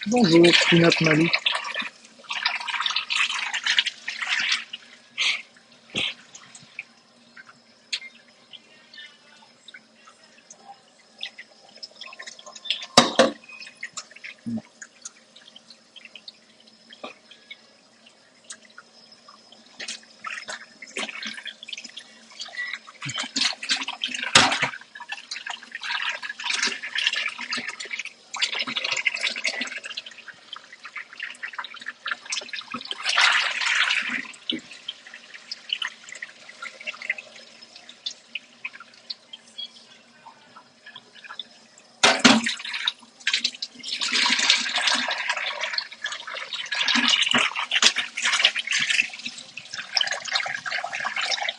Bonjour, Pinot Malou.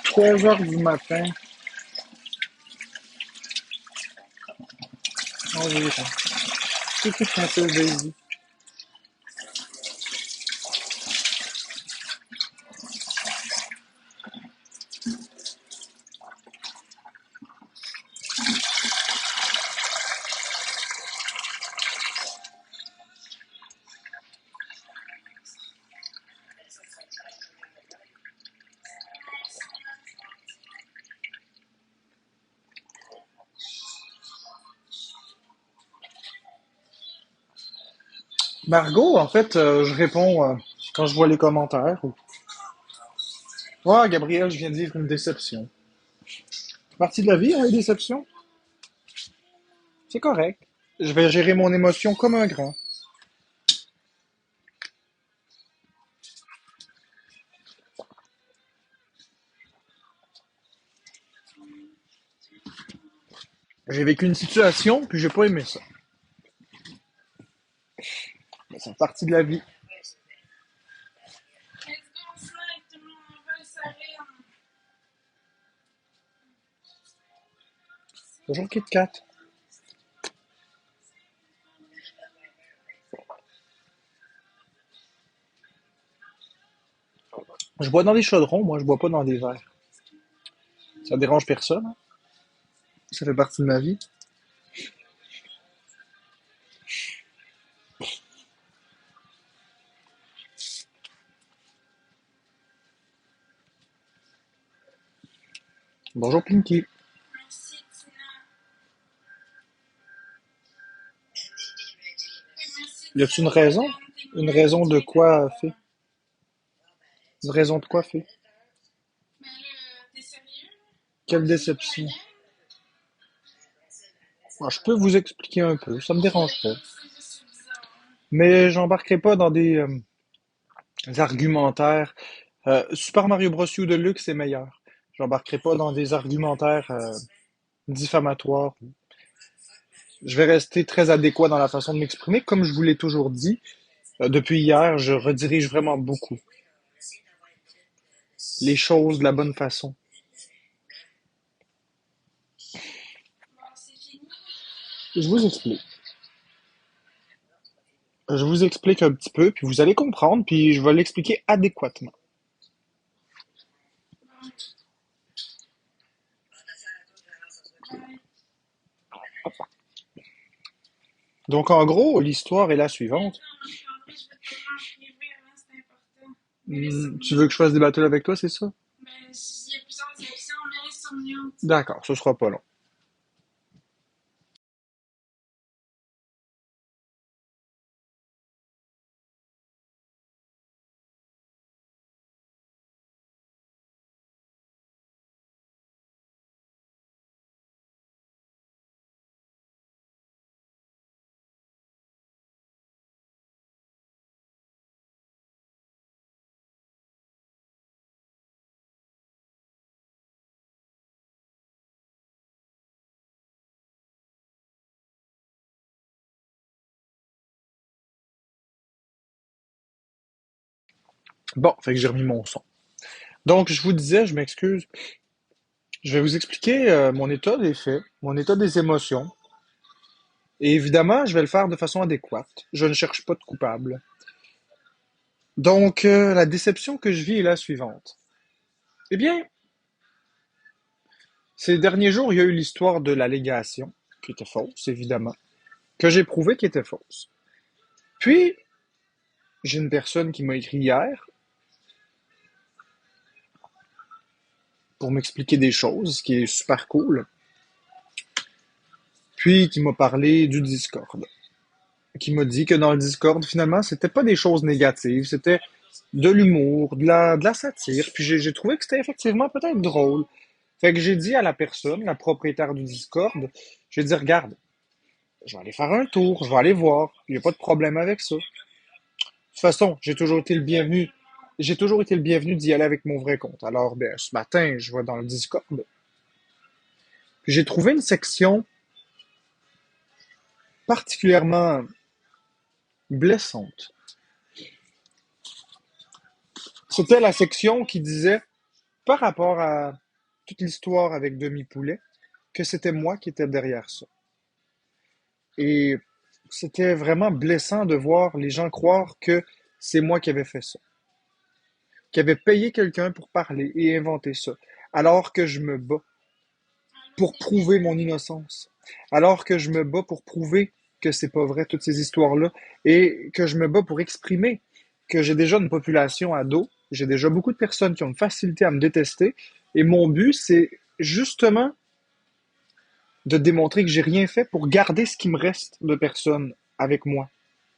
Trois heures du matin, environ. C'est tout français, Daisy. Margot, en fait, je réponds quand je vois les commentaires. Ouais, Gabriel, je viens de vivre une déception. Partie de la vie, hein, les déceptions. C'est correct. Je vais gérer mon émotion comme un grand. J'ai vécu une situation, puis j'ai pas aimé ça. Mais c'est partie de la vie. Bonjour Kit Kat. Je bois dans des chaudrons, moi, je bois pas dans des verres. Ça dérange personne, hein. Ça fait partie de ma vie. Bonjour Pinky. Y a-t-il une raison? Une raison de quoi fait? Une raison de quoi fait? Quelle déception. Alors, je peux vous expliquer un peu, ça me dérange pas. Mais j'embarquerai pas dans des argumentaires. Super Mario Bros. U Deluxe est meilleur. J'embarquerai pas dans des argumentaires diffamatoires. Je vais rester très adéquat dans la façon de m'exprimer. Comme je vous l'ai toujours dit, depuis hier, je redirige vraiment beaucoup les choses de la bonne façon. Je vous explique. Je vous explique un petit peu, puis vous allez comprendre, puis je vais l'expliquer adéquatement. Donc, en gros, l'histoire est la suivante. Tu veux que je fasse des battles avec toi, c'est ça? D'accord, ce sera pas long. Bon, fait que j'ai remis mon son. Donc, je vous disais, je m'excuse, je vais vous expliquer mon état des faits, mon état des émotions. Et évidemment, je vais le faire de façon adéquate. Je ne cherche pas de coupable. Donc, la déception que je vis est la suivante. Eh bien, ces derniers jours, il y a eu l'histoire de l'allégation, qui était fausse, évidemment, que j'ai prouvé qui était fausse. Puis, j'ai une personne qui m'a écrit hier pour m'expliquer des choses, ce qui est super cool, puis qui m'a parlé du Discord, qui m'a dit que dans le Discord, finalement, c'était pas des choses négatives, c'était de l'humour, de la satire, puis j'ai trouvé que c'était effectivement peut-être drôle. Fait que j'ai dit à la personne, la propriétaire du Discord, j'ai dit, regarde, je vais aller faire un tour, je vais aller voir, il n'y a pas de problème avec ça. De toute façon, j'ai toujours été le bienvenu. J'ai toujours été le bienvenu d'y aller avec mon vrai compte. Alors, ben, ce matin, je vais dans le Discord. Puis j'ai trouvé une section particulièrement blessante. C'était la section qui disait, par rapport à toute l'histoire avec Demi Poulet, que c'était moi qui étais derrière ça. Et c'était vraiment blessant de voir les gens croire que c'est moi qui avais fait ça, qui avait payé quelqu'un pour parler et inventer ça, alors que je me bats pour prouver mon innocence, alors que je me bats pour prouver que c'est pas vrai toutes ces histoires-là, et que je me bats pour exprimer que j'ai déjà une population ado, j'ai déjà beaucoup de personnes qui ont une facilité à me détester, et mon but, c'est justement de démontrer que j'ai rien fait pour garder ce qui me reste de personnes avec moi.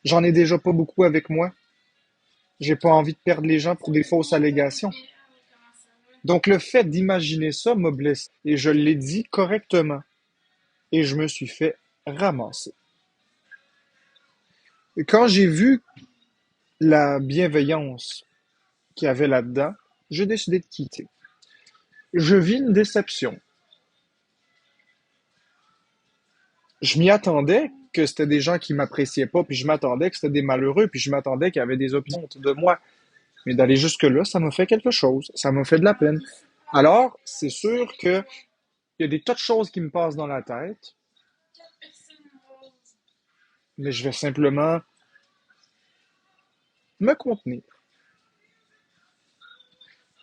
J'en ai déjà pas beaucoup avec moi. J'ai pas envie de perdre les gens pour des fausses allégations. Donc le fait d'imaginer ça m'a blessé. Et je l'ai dit correctement. Et je me suis fait ramasser. Et quand j'ai vu la bienveillance qu'il y avait là-dedans, j'ai décidé de quitter. Je vis une déception. Je m'y attendais que c'était des gens qui m'appréciaient pas, puis je m'attendais que c'était des malheureux, puis je m'attendais qu'il y avait des opinions de moi. Mais d'aller jusque-là, ça m'a fait quelque chose. Ça m'a fait de la peine. Alors, c'est sûr que il y a des tas de choses qui me passent dans la tête, mais je vais simplement me contenir.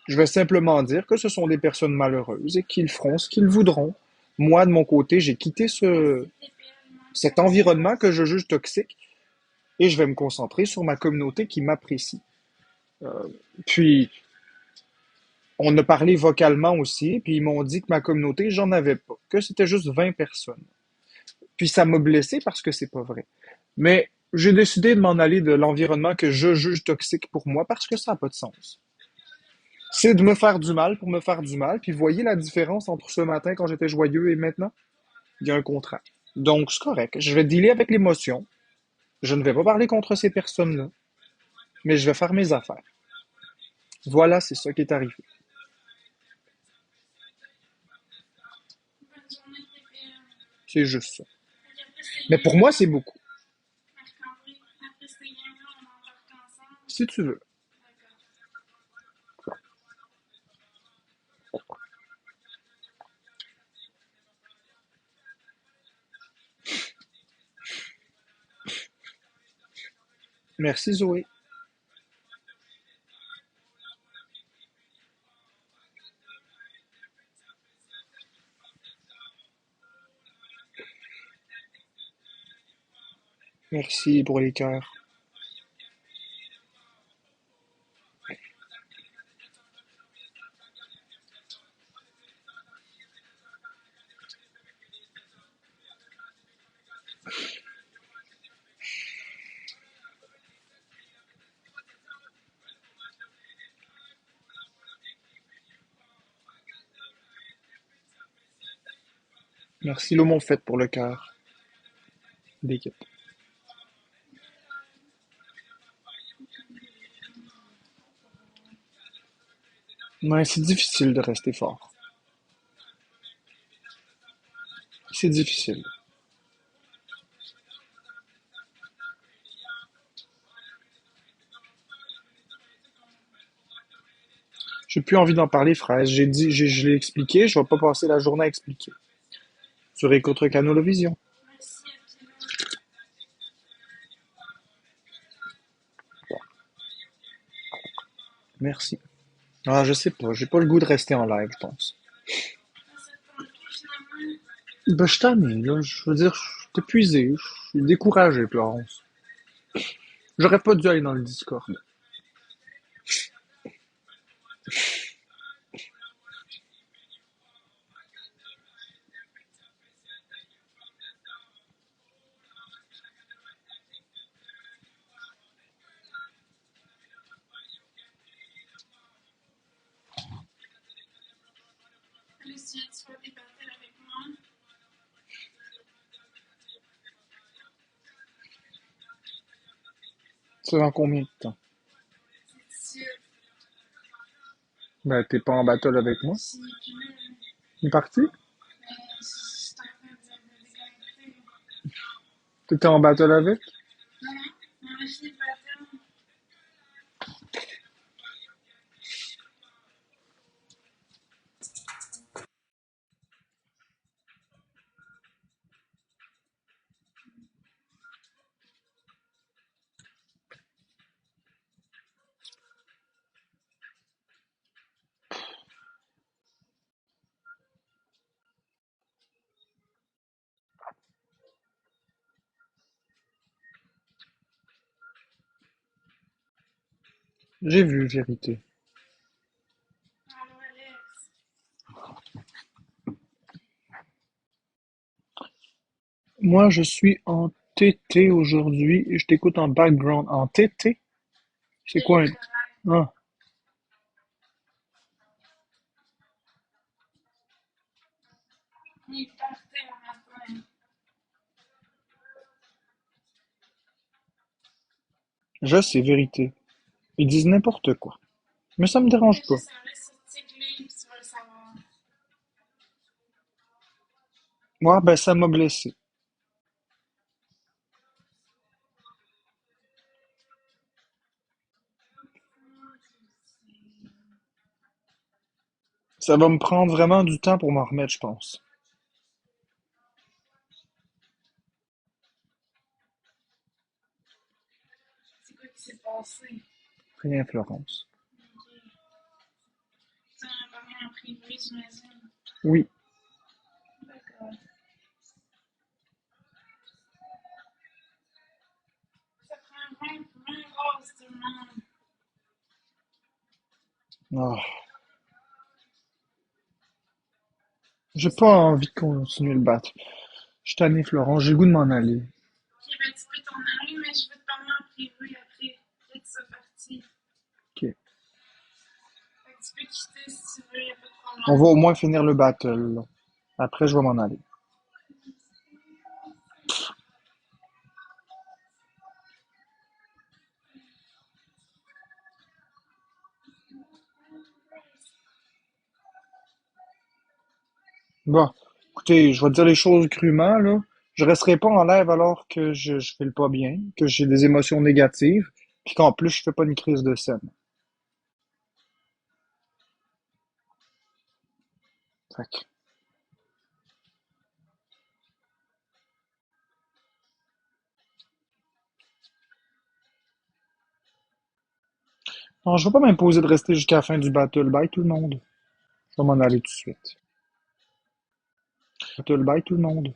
Je vais simplement dire que ce sont des personnes malheureuses et qu'ils feront ce qu'ils voudront. Moi, de mon côté, j'ai quitté cet environnement que je juge toxique et je vais me concentrer sur ma communauté qui m'apprécie. Puis, on a parlé vocalement aussi, puis ils m'ont dit que ma communauté, j'en avais pas, que c'était juste 20 personnes. Puis ça m'a blessé parce que c'est pas vrai. Mais j'ai décidé de m'en aller de l'environnement que je juge toxique pour moi parce que ça n'a pas de sens. C'est de me faire du mal pour me faire du mal. Puis voyez la différence entre ce matin quand j'étais joyeux et maintenant? Il y a un contraste. Donc c'est correct. Je vais dealer avec l'émotion. Je ne vais pas parler contre ces personnes-là, mais je vais faire mes affaires. Voilà, c'est ça qui est arrivé. C'est juste ça. Mais pour moi, c'est beaucoup. Si tu veux. Merci Zoé. Merci pour les cœurs. Merci l'aumône fait pour le cœur d'équipe. Ouais, c'est difficile de rester fort. C'est difficile. J'ai plus envie d'en parler, fraise. J'ai dit, je l'ai expliqué, je vais pas passer la journée à expliquer. Sur Écoute Canolovision. Merci. Ah, je sais pas, j'ai pas le goût de rester en live, je pense. Ben, je t'amène, là. Je veux dire, je suis épuisé, je suis découragé, Florence. J'aurais pas dû aller dans le Discord. Ça dans combien de temps? Ben, t'es pas en battle avec moi? Il est parti? T'étais en battle avec? J'ai vu, vérité. Moi, je suis en TT aujourd'hui et je t'écoute en background. En TT? C'est quoi un... Ah, je sais, vérité. Ils disent n'importe quoi. Mais ça me dérange pas. Moi, ben, ça m'a blessé. Ça va me prendre vraiment du temps pour m'en remettre, je pense. Rien, Florence. Oui. Ah, j'ai pas envie de continuer le battre. Je suis tanné, Florence. J'ai le goût de m'en aller. Ok. On va au moins finir le battle, là. Après, je vais m'en aller. Bon, écoutez, je vais te dire les choses crûment, là. Je resterai pas en live alors que je fais le pas bien, que j'ai des émotions négatives, puis qu'en plus, je fais pas une crise de scène. Fait que- Non, je vais pas m'imposer de rester jusqu'à la fin du battle. Bye tout le monde. Je vais m'en aller tout de suite. Battle, bye tout le monde.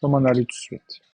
Je vais m'en aller tout de suite.